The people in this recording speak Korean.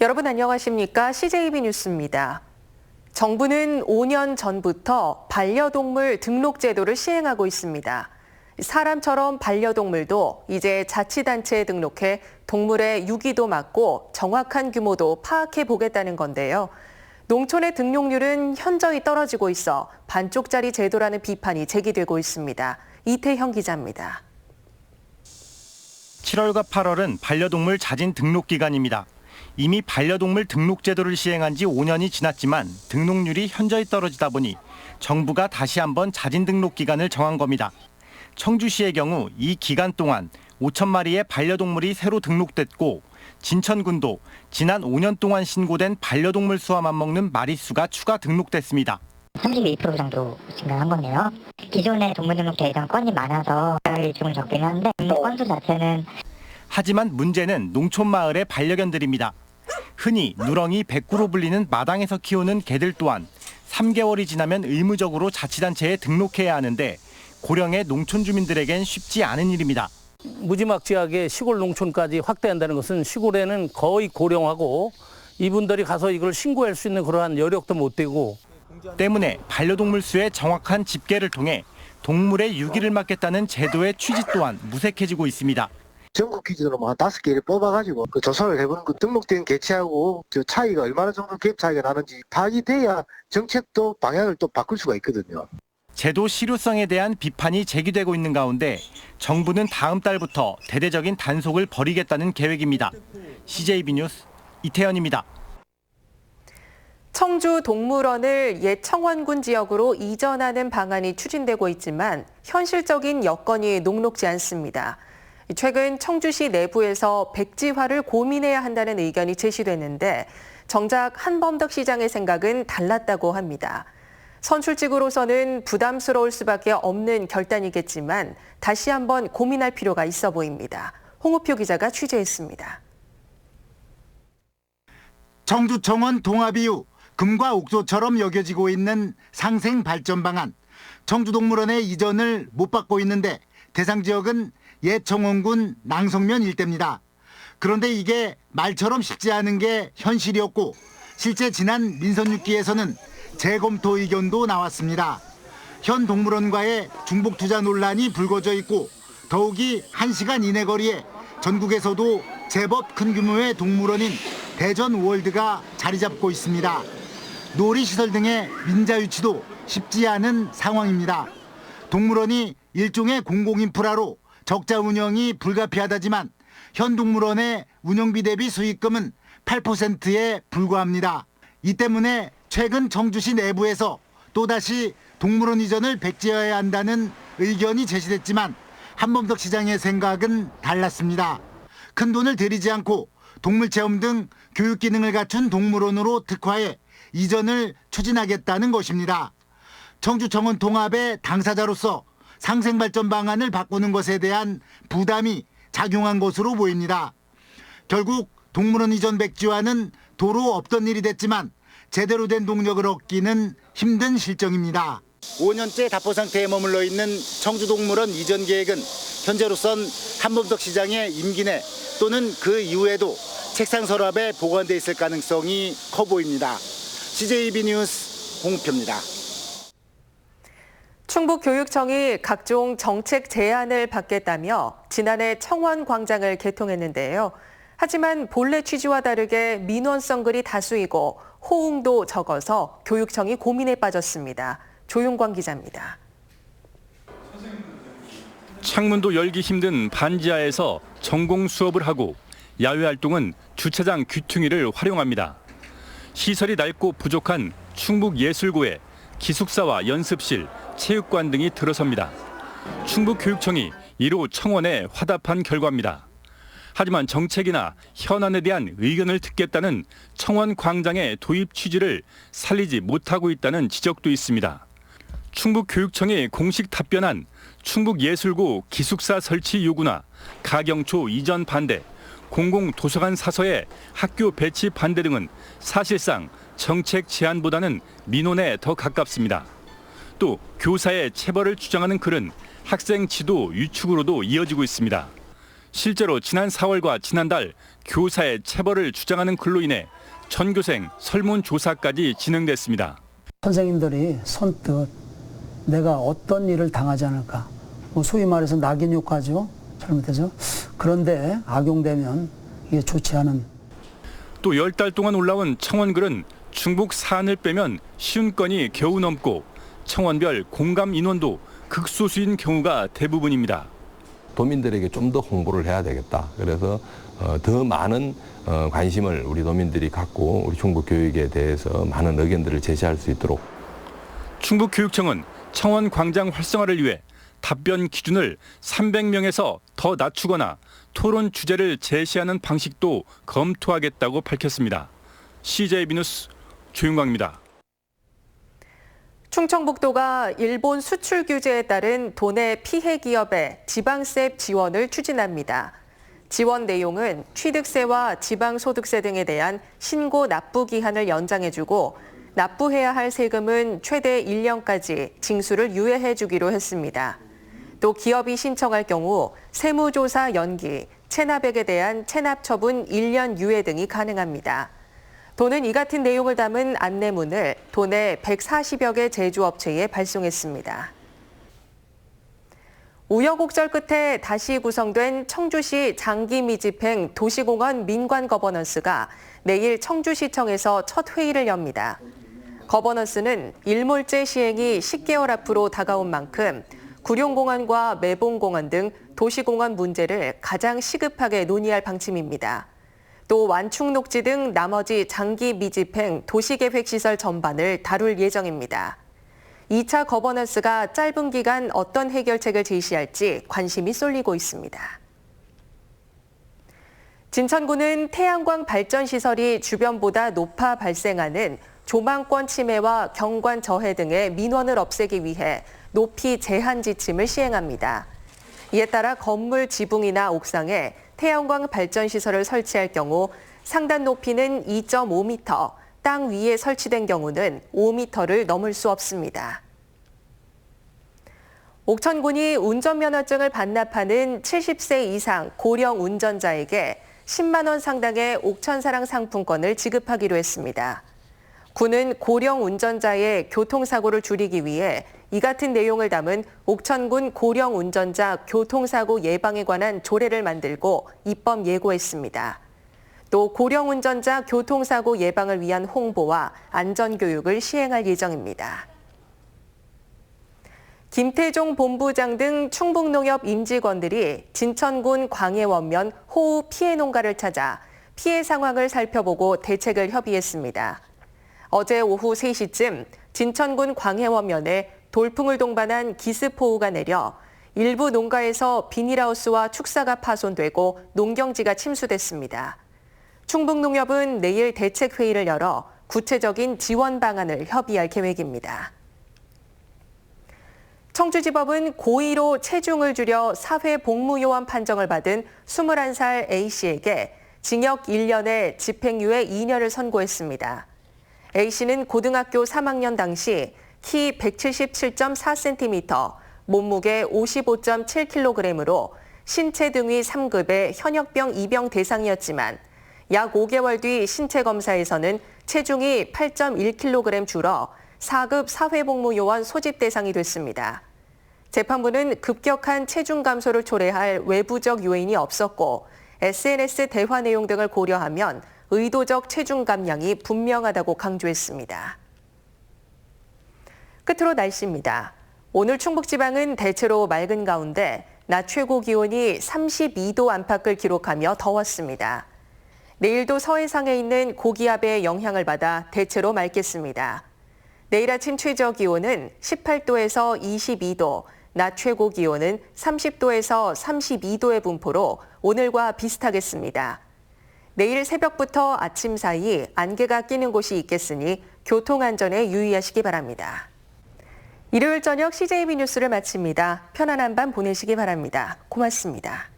여러분 안녕하십니까? CJB 뉴스입니다. 정부는 5년 전부터 반려동물 등록 제도를 시행하고 있습니다. 사람처럼 반려동물도 이제 자치단체에 등록해 동물의 유기도 막고 정확한 규모도 파악해 보겠다는 건데요. 농촌의 등록률은 현저히 떨어지고 있어 반쪽짜리 제도라는 비판이 제기되고 있습니다. 이태형 기자입니다. 7월과 8월은 반려동물 자진 등록 기간입니다. 이미 반려동물 등록 제도를 시행한 지 5년이 지났지만 등록률이 현저히 떨어지다 보니 정부가 다시 한번 자진 등록 기간을 정한 겁니다. 청주시의 경우 이 기간 동안 5천 마리의 반려동물이 새로 등록됐고 진천군도 지난 5년 동안 신고된 반려동물 수와 맞먹는 마리수가 추가 등록됐습니다. 32% 정도 증가한 거네요. 기존의 동물등록제에 대한 건이 많아서 좀 적긴 한데 등록 건수 자체는 하지만 문제는 농촌 마을의 반려견들입니다. 흔히 누렁이, 백구로 불리는 마당에서 키우는 개들 또한 3개월이 지나면 의무적으로 자치단체에 등록해야 하는데 고령의 농촌 주민들에겐 쉽지 않은 일입니다. 무지막지하게 시골 농촌까지 확대한다는 것은 시골에는 거의 고령하고 이분들이 가서 이걸 신고할 수 있는 그러한 여력도 못 되고 때문에 반려동물 수의 정확한 집계를 통해 동물의 유기를 막겠다는 제도의 취지 또한 무색해지고 있습니다. 전국 기준으로 한 5개를 뽑아가지고 조사를 해보는 그 등록된 개체하고 저 차이가 얼마나 정도 갭 차이가 나는지 파악이 돼야 정책도 방향을 또 바꿀 수가 있거든요. 제도 실효성에 대한 비판이 제기되고 있는 가운데 정부는 다음 달부터 대대적인 단속을 벌이겠다는 계획입니다. CJB 뉴스 이태현입니다. 청주 동물원을 옛 청원군 지역으로 이전하는 방안이 추진되고 있지만 현실적인 여건이 녹록지 않습니다. 최근 청주시 내부에서 백지화를 고민해야 한다는 의견이 제시됐는데 정작 한범덕 시장의 생각은 달랐다고 합니다. 선출직으로서는 부담스러울 수밖에 없는 결단이겠지만 다시 한번 고민할 필요가 있어 보입니다. 홍우표 기자가 취재했습니다. 청주 청원 동합 이후 금과 옥조처럼 여겨지고 있는 상생 발전 방안. 청주동물원의 이전을 못 받고 있는데 대상 지역은 옛 청원군 낭성면 일대입니다. 그런데 이게 말처럼 쉽지 않은 게 현실이었고 실제 지난 민선 6기에서는 재검토 의견도 나왔습니다. 현 동물원과의 중복 투자 논란이 불거져 있고 더욱이 1시간 이내 거리에 전국에서도 제법 큰 규모의 동물원인 대전 월드가 자리 잡고 있습니다. 놀이시설 등의 민자 유치도 쉽지 않은 상황입니다. 동물원이 일종의 공공인프라로 적자 운영이 불가피하다지만 현 동물원의 운영비 대비 수익금은 8%에 불과합니다. 이 때문에 최근 청주시 내부에서 또다시 동물원 이전을 백지화해야 한다는 의견이 제시됐지만 한범덕 시장의 생각은 달랐습니다. 큰 돈을 들이지 않고 동물체험 등 교육 기능을 갖춘 동물원으로 특화해 이전을 추진하겠다는 것입니다. 청주 청원 통합의 당사자로서 상생발전 방안을 바꾸는 것에 대한 부담이 작용한 것으로 보입니다. 결국 동물원 이전 백지화는 도로 없던 일이 됐지만 제대로 된 동력을 얻기는 힘든 실정입니다. 5년째 답보 상태에 머물러 있는 청주동물원 이전 계획은 현재로선 한범덕 시장의 임기 내 또는 그 이후에도 책상 서랍에 보관돼 있을 가능성이 커 보입니다. CJB 뉴스 홍우표입니다. 충북교육청이 각종 정책 제안을 받겠다며 지난해 청원광장을 개통했는데요. 하지만 본래 취지와 다르게 민원성 글이 다수이고 호응도 적어서 교육청이 고민에 빠졌습니다. 조용광 기자입니다. 창문도 열기 힘든 반지하에서 전공 수업을 하고 야외 활동은 주차장 귀퉁이를 활용합니다. 시설이 낡고 부족한 충북예술고에 기숙사와 연습실, 체육관 등이 들어섭니다. 충북교육청이 이로 청원에 화답한 결과입니다. 하지만 정책이나 현안에 대한 의견을 듣겠다는 청원 광장의 도입 취지를 살리지 못하고 있다는 지적도 있습니다. 충북교육청이 공식 답변한 충북예술고 기숙사 설치 요구나 가경초 이전 반대, 공공도서관 사서의 학교 배치 반대 등은 사실상 정책 제안보다는 민원에 더 가깝습니다. 또 교사의 체벌을 주장하는 글은 학생 지도 유축으로도 이어지고 있습니다. 실제로 지난 4월과 지난달 교사의 체벌을 주장하는 글로 인해 전교생 설문조사까지 진행됐습니다. 선생님들이 선뜻 내가 어떤 일을 당하지 않을까, 소위 말해서 낙인 효과죠. 잘못해서. 그런데 악용되면 이게 좋지 않은. 또 10달 동안 올라온 청원글은 충북 사안을 빼면 50건이 겨우 넘고 청원별 공감 인원도 극소수인 경우가 대부분입니다. 도민들에게 좀 더 홍보를 해야 되겠다. 그래서 더 많은 관심을 우리 도민들이 갖고 우리 충북 교육에 대해서 많은 의견들을 제시할 수 있도록. 충북교육청은 청원 광장 활성화를 위해 답변 기준을 300명에서 더 낮추거나 토론 주제를 제시하는 방식도 검토하겠다고 밝혔습니다. CJB 뉴스 조윤광입니다. 충청북도가 일본 수출 규제에 따른 도내 피해 기업의 지방세 지원을 추진합니다. 지원 내용은 취득세와 지방소득세 등에 대한 신고 납부 기한을 연장해주고 납부해야 할 세금은 최대 1년까지 징수를 유예해주기로 했습니다. 또 기업이 신청할 경우 세무조사 연기, 체납액에 대한 체납 처분 1년 유예 등이 가능합니다. 도는 이 같은 내용을 담은 안내문을 도내 140여 개 제조업체에 발송했습니다. 우여곡절 끝에 다시 구성된 청주시 장기 미집행 도시공원 민관 거버넌스가 내일 청주시청에서 첫 회의를 엽니다. 거버넌스는 일몰제 시행이 10개월 앞으로 다가온 만큼 구룡공원과 매봉공원 등 도시공원 문제를 가장 시급하게 논의할 방침입니다. 또 완충녹지 등 나머지 장기 미집행 도시계획시설 전반을 다룰 예정입니다. 2차 거버넌스가 짧은 기간 어떤 해결책을 제시할지 관심이 쏠리고 있습니다. 진천구는 태양광 발전 시설이 주변보다 높아 발생하는 조망권 침해와 경관 저해 등의 민원을 없애기 위해 높이 제한 지침을 시행합니다. 이에 따라 건물 지붕이나 옥상에 태양광 발전 시설을 설치할 경우 상단 높이는 2.5m, 땅 위에 설치된 경우는 5m를 넘을 수 없습니다. 옥천군이 운전면허증을 반납하는 70세 이상 고령 운전자에게 10만 원 상당의 옥천사랑 상품권을 지급하기로 했습니다. 군은 고령 운전자의 교통사고를 줄이기 위해 이 같은 내용을 담은 옥천군 고령 운전자 교통사고 예방에 관한 조례를 만들고 입법 예고했습니다. 또 고령 운전자 교통사고 예방을 위한 홍보와 안전교육을 시행할 예정입니다. 김태종 본부장 등 충북농협 임직원들이 진천군 광해원면 호우 피해 농가를 찾아 피해 상황을 살펴보고 대책을 협의했습니다. 어제 오후 3시쯤 진천군 광해원면에 돌풍을 동반한 기습호우가 내려 일부 농가에서 비닐하우스와 축사가 파손되고 농경지가 침수됐습니다. 충북농협은 내일 대책회의를 열어 구체적인 지원 방안을 협의할 계획입니다. 청주지법은 고의로 체중을 줄여 사회복무요원 판정을 받은 21살 A씨에게 징역 1년에 집행유예 2년을 선고했습니다. A씨는 고등학교 3학년 당시 키 177.4cm, 몸무게 55.7kg으로 신체 등위 3급의 현역병 입영 대상이었지만 약 5개월 뒤 신체 검사에서는 체중이 8.1kg 줄어 4급 사회복무요원 소집 대상이 됐습니다. 재판부는 급격한 체중 감소를 초래할 외부적 요인이 없었고 SNS 대화 내용 등을 고려하면 의도적 체중 감량이 분명하다고 강조했습니다. 끝으로 날씨입니다. 오늘 충북지방은 대체로 맑은 가운데 낮 최고 기온이 32도 안팎을 기록하며 더웠습니다. 내일도 서해상에 있는 고기압의 영향을 받아 대체로 맑겠습니다. 내일 아침 최저 기온은 18도에서 22도, 낮 최고 기온은 30도에서 32도의 분포로 오늘과 비슷하겠습니다. 내일 새벽부터 아침 사이 안개가 끼는 곳이 있겠으니 교통안전에 유의하시기 바랍니다. 일요일 저녁 CJB 뉴스를 마칩니다. 편안한 밤 보내시기 바랍니다. 고맙습니다.